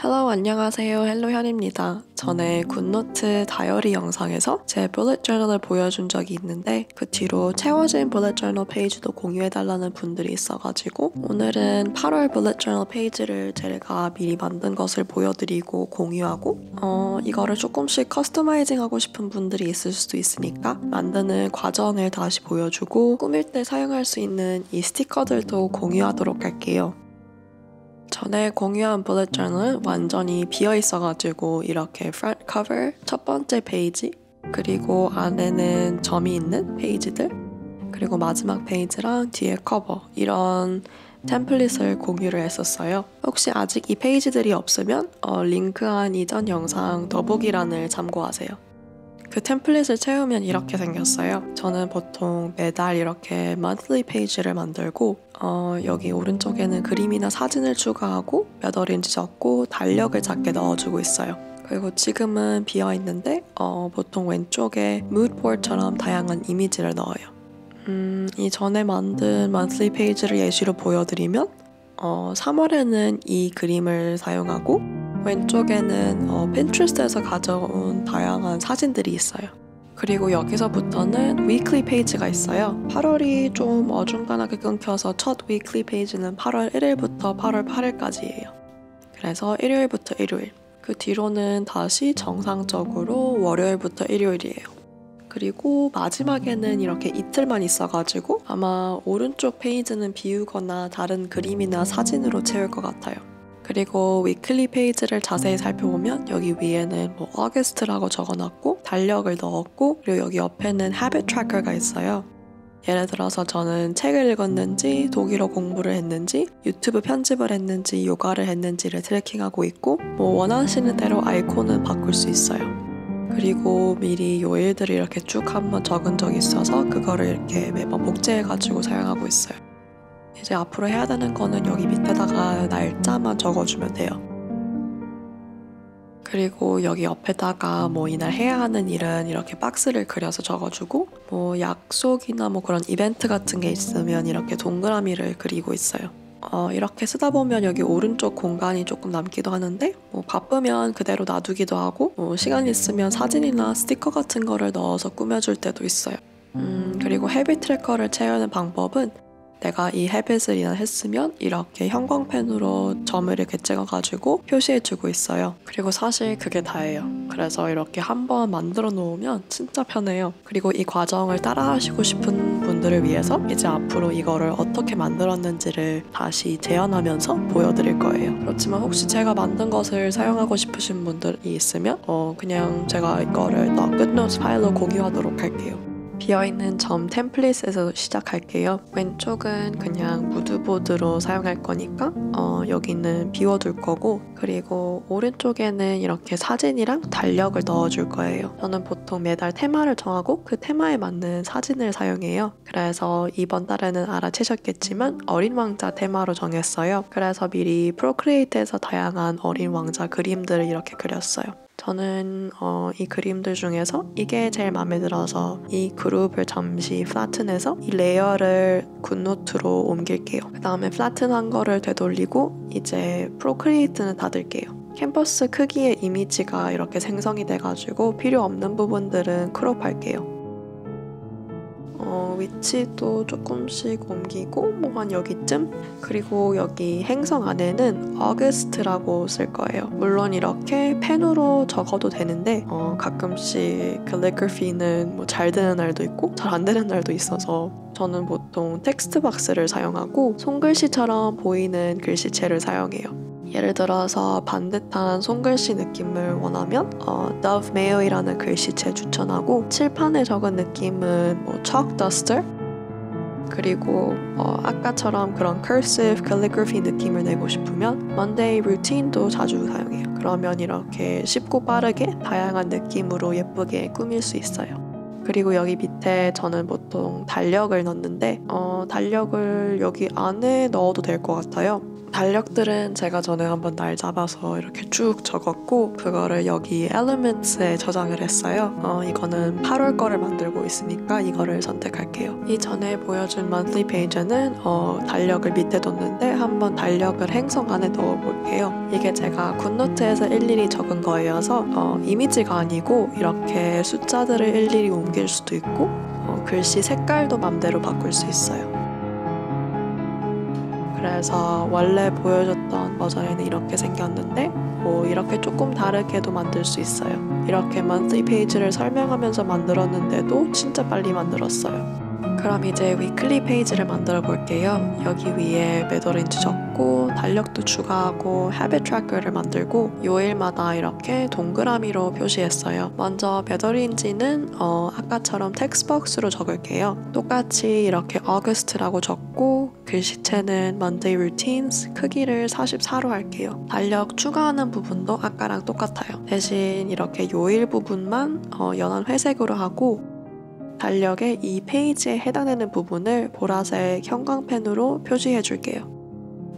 Hello, 안녕하세요. 헬로현입니다. 전에 굿노트 다이어리 영상에서 제 bullet journal을 보여준 적이 있는데 그 뒤로 채워진 bullet journal 페이지도 공유해달라는 분들이 있어가지고 오늘은 8월 bullet journal 페이지를 제가 미리 만든 것을 보여드리고 공유하고 이거를 조금씩 커스터마이징 하고 싶은 분들이 있을 수도 있으니까 만드는 과정을 다시 보여주고 꾸밀 때 사용할 수 있는 이 스티커들도 공유하도록 할게요. 전에 공유한 bullet journal은 완전히 비어 있어가지고 이렇게 front cover, 첫 번째 페이지, 그리고 안에는 점이 있는 페이지들, 그리고 마지막 페이지랑 뒤에 커버 이런 템플릿을 공유를 했었어요. 혹시 아직 이 페이지들이 없으면 링크한 이전 영상 더보기란을 참고하세요. 그 템플릿을 채우면 이렇게 생겼어요. 저는 보통 매달 이렇게 monthly 페이지를 만들고 여기 오른쪽에는 그림이나 사진을 추가하고 몇 월인지 적고 달력을 작게 넣어주고 있어요. 그리고 지금은 비어있는데 보통 왼쪽에 moodboard처럼 다양한 이미지를 넣어요. 이전에 만든 monthly 페이지를 예시로 보여드리면 3월에는 이 그림을 사용하고 왼쪽에는 핀트레스트에서 가져온 다양한 사진들이 있어요. 그리고 여기서부터는 weekly 페이지가 있어요. 8월이 좀 어중간하게 끊겨서 첫 weekly 페이지는 8월 1일부터 8월 8일까지예요. 그래서 일요일부터 일요일, 그 뒤로는 다시 정상적으로 월요일부터 일요일이에요. 그리고 마지막에는 이렇게 이틀만 있어가지고 아마 오른쪽 페이지는 비우거나 다른 그림이나 사진으로 채울 것 같아요. 그리고 위클리 페이지를 자세히 살펴보면 여기 위에는 August라고 적어놨고 달력을 넣었고 그리고 여기 옆에는 habit tracker가 있어요. 예를 들어서 저는 책을 읽었는지 독일어 공부를 했는지 유튜브 편집을 했는지 요가를 했는지를 트래킹하고 있고 원하시는 대로 아이콘은 바꿀 수 있어요. 그리고 미리 요일들을 이렇게 쭉 한번 적은 적이 있어서 그거를 이렇게 매번 복제해가지고 사용하고 있어요. 이제 앞으로 해야 되는 거는 여기 밑에다가 날짜만 적어주면 돼요. 그리고 여기 옆에다가 이날 해야 하는 일은 이렇게 박스를 그려서 적어주고 약속이나 그런 이벤트 같은 게 있으면 이렇게 동그라미를 그리고 있어요. 이렇게 쓰다 보면 여기 오른쪽 공간이 조금 남기도 하는데 바쁘면 그대로 놔두기도 하고 시간 있으면 사진이나 스티커 같은 거를 넣어서 꾸며줄 때도 있어요. 그리고 헤빗 트래커를 채우는 방법은 내가 이 헤빗을 했으면 이렇게 형광펜으로 점을 이렇게 찍어가지고 표시해주고 있어요. 그리고 사실 그게 다예요. 그래서 이렇게 한번 만들어 놓으면 진짜 편해요. 그리고 이 과정을 따라 하시고 싶은 분들을 위해서 이제 앞으로 이거를 어떻게 만들었는지를 다시 재현하면서 보여드릴 거예요. 그렇지만 혹시 제가 만든 것을 사용하고 싶으신 분들이 있으면 그냥 제가 이거를 굿노트 파일로 공유하도록 할게요. 비어있는 점 템플릿에서 시작할게요. 왼쪽은 그냥 무드보드로 사용할 거니까 여기는 비워둘 거고 그리고 오른쪽에는 이렇게 사진이랑 달력을 넣어줄 거예요. 저는 보통 매달 테마를 정하고 그 테마에 맞는 사진을 사용해요. 그래서 이번 달에는 알아채셨겠지만 어린 왕자 테마로 정했어요. 그래서 미리 프로크리에이트에서 다양한 어린 왕자 그림들을 이렇게 그렸어요. 저는 이 그림들 중에서 이게 제일 마음에 들어서 이 그룹을 잠시 플래튼해서 이 레이어를 굿노트로 옮길게요. 그 다음에 플래튼한 거를 되돌리고 이제 프로크리에이트는 닫을게요. 캔버스 크기의 이미지가 이렇게 생성이 돼가지고 필요 없는 부분들은 크롭할게요. 위치도 조금씩 옮기고 한 여기쯤? 그리고 여기 행성 안에는 August라고 쓸 거예요. 물론 이렇게 펜으로 적어도 되는데 가끔씩 calligraphy는 잘 되는 날도 있고 잘 안 되는 날도 있어서 저는 보통 텍스트 박스를 사용하고 손글씨처럼 보이는 글씨체를 사용해요. 예를 들어서 반듯한 손글씨 느낌을 원하면 Dove Mayo이라는 글씨체 추천하고 칠판에 적은 느낌은 Chalk Duster 그리고 아까처럼 그런 cursive calligraphy 느낌을 내고 싶으면 Monday Routine도 자주 사용해요. 그러면 이렇게 쉽고 빠르게 다양한 느낌으로 예쁘게 꾸밀 수 있어요. 그리고 여기 밑에 저는 보통 달력을 넣는데 달력을 여기 안에 넣어도 될 것 같아요. 달력들은 제가 전에 한번 날 잡아서 이렇게 쭉 적었고 그거를 여기 Elements에 저장을 했어요. 이거는 8월 거를 만들고 있으니까 이거를 선택할게요. 이전에 보여준 monthly page는 달력을 밑에 뒀는데 한번 달력을 행성 안에 넣어볼게요. 이게 제가 굿노트에서 일일이 적은 거여서 이미지가 아니고 이렇게 숫자들을 일일이 옮길 수도 있고 글씨 색깔도 맘대로 바꿀 수 있어요. 그래서 원래 보여줬던 버전에는 이렇게 생겼는데 이렇게 조금 다르게도 만들 수 있어요. 이렇게 monthly 페이지를 설명하면서 만들었는데도 진짜 빨리 만들었어요. 그럼 이제 위클리 페이지를 만들어 볼게요. 여기 위에 매더린지 적고 달력도 추가하고 헤빗 트래커를 만들고 요일마다 이렇게 동그라미로 표시했어요. 먼저 매더린지는 아까처럼 텍스트박스로 적을게요. 똑같이 이렇게 August라고 적고 글씨체는 Monday Routines 크기를 44로 할게요. 달력 추가하는 부분도 아까랑 똑같아요. 대신 이렇게 요일 부분만 연한 회색으로 하고 달력의 이 페이지에 해당되는 부분을 보라색 형광펜으로 표시해 줄게요.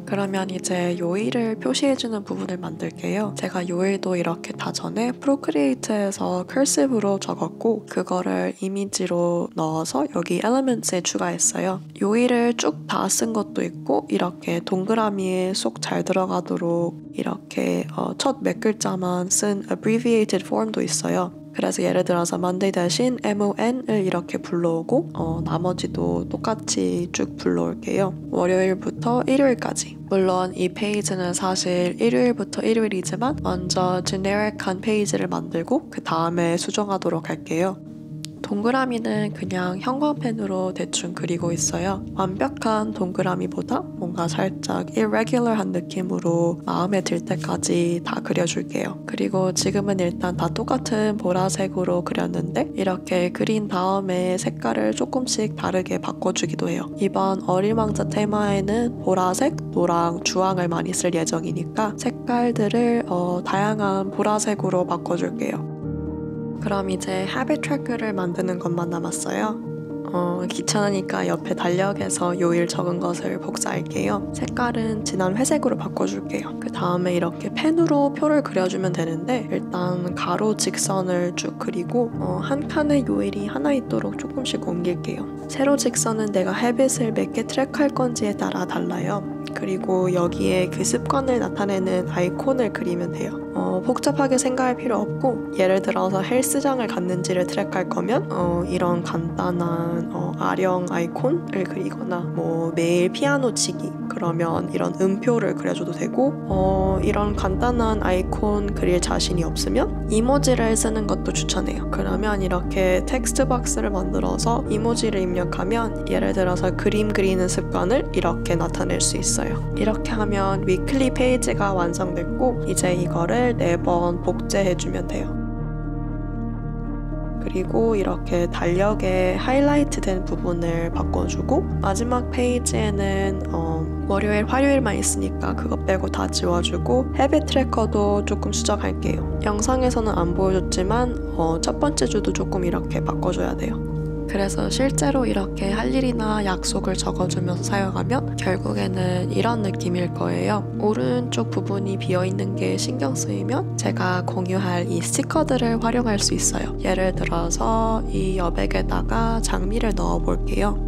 그러면 이제 요일을 표시해주는 부분을 만들게요. 제가 요일도 이렇게 다 전에 프로크리에이트에서 커시브로 적었고 그거를 이미지로 넣어서 여기 Elements에 추가했어요. 요일을 쭉 다 쓴 것도 있고 이렇게 동그라미에 쏙 잘 들어가도록 이렇게 첫 몇 글자만 쓴 abbreviated form도 있어요. 그래서 예를 들어서 Monday 대신 MON을 이렇게 불러오고 나머지도 똑같이 쭉 불러올게요. 월요일부터 일요일까지. 물론 이 페이지는 사실 일요일부터 일요일이지만 먼저 제네릭한 페이지를 만들고 그 다음에 수정하도록 할게요. 동그라미는 그냥 형광펜으로 대충 그리고 있어요. 완벽한 동그라미보다 뭔가 살짝 irregular한 느낌으로 마음에 들 때까지 다 그려줄게요. 그리고 지금은 일단 다 똑같은 보라색으로 그렸는데 이렇게 그린 다음에 색깔을 조금씩 다르게 바꿔주기도 해요. 이번 어린 왕자 테마에는 보라색, 노랑, 주황을 많이 쓸 예정이니까 색깔들을 다양한 보라색으로 바꿔줄게요. 그럼 이제 헤빗 트래커를 만드는 것만 남았어요. 귀찮으니까 옆에 달력에서 요일 적은 것을 복사할게요. 색깔은 진한 회색으로 바꿔줄게요. 그 다음에 이렇게 펜으로 표를 그려주면 되는데 일단 가로 직선을 쭉 그리고 한 칸의 요일이 하나 있도록 조금씩 옮길게요. 세로 직선은 내가 헤빗을 몇 개 트랙할 건지에 따라 달라요. 그리고 여기에 그 습관을 나타내는 아이콘을 그리면 돼요. 복잡하게 생각할 필요 없고 예를 들어서 헬스장을 갔는지를 트랙할 거면 이런 간단한 아령 아이콘을 그리거나 뭐 매일 피아노 치기 그러면 이런 음표를 그려줘도 되고 이런 간단한 아이콘 그릴 자신이 없으면 이모지를 쓰는 것도 추천해요. 그러면 이렇게 텍스트 박스를 만들어서 이모지를 입력하면 예를 들어서 그림 그리는 습관을 이렇게 나타낼 수 있어요. 이렇게 하면 위클리 페이지가 완성됐고 이제 이거를 4번 복제해주면 돼요. 그리고 이렇게 달력에 하이라이트 된 부분을 바꿔주고 마지막 페이지에는 월요일, 화요일만 있으니까 그거 빼고 다 지워주고 헤빗 트래커도 조금 수정할게요. 영상에서는 안 보여줬지만 첫 번째 주도 조금 이렇게 바꿔줘야 돼요. 그래서 실제로 이렇게 할 일이나 약속을 적어주면서 사용하면 결국에는 이런 느낌일 거예요. 오른쪽 부분이 비어있는 게 신경 쓰이면 제가 공유할 이 스티커들을 활용할 수 있어요. 예를 들어서 이 여백에다가 장미를 넣어 볼게요.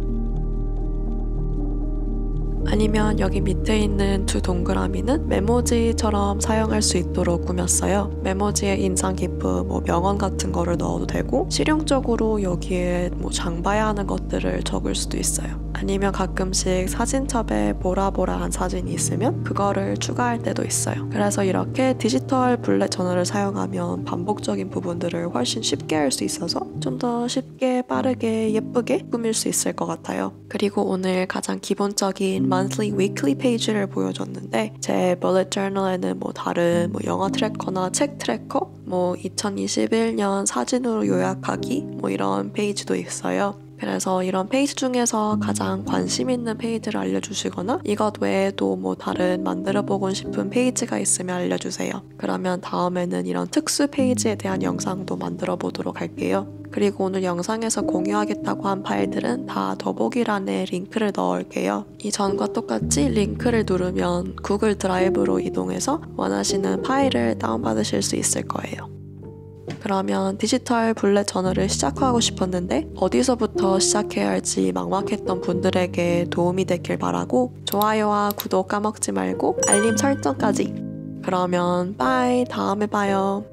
아니면 여기 밑에 있는 두 동그라미는 메모지처럼 사용할 수 있도록 꾸몄어요. 메모지에 인상 깊은 명언 같은 거를 넣어도 되고 실용적으로 여기에 장 봐야 하는 것들을 적을 수도 있어요. 아니면 가끔씩 사진첩에 보라보라한 사진이 있으면 그거를 추가할 때도 있어요. 그래서 이렇게 디지털 블랙 저널을 사용하면 반복적인 부분들을 훨씬 쉽게 할 수 있어서 좀 더 쉽게 빠르게 예쁘게 꾸밀 수 있을 것 같아요. 그리고 오늘 가장 기본적인 monthly, weekly 페이지를 보여줬는데 제 bullet journal에는 다른 영화 트래커나 책 트래커 2021년 사진으로 요약하기 이런 페이지도 있어요. 그래서 이런 페이지 중에서 가장 관심 있는 페이지를 알려주시거나 이것 외에도 뭐 다른 만들어보고 싶은 페이지가 있으면 알려주세요. 그러면 다음에는 이런 특수 페이지에 대한 영상도 만들어 보도록 할게요. 그리고 오늘 영상에서 공유하겠다고 한 파일들은 다 더보기란에 링크를 넣을게요. 이전과 똑같이 링크를 누르면 구글 드라이브로 이동해서 원하시는 파일을 다운받으실 수 있을 거예요. 그러면 디지털 블랙 저널을 시작하고 싶었는데 어디서부터 시작해야 할지 막막했던 분들에게 도움이 됐길 바라고 좋아요와 구독 까먹지 말고 알림 설정까지. 그러면 빠이, 다음에 봐요.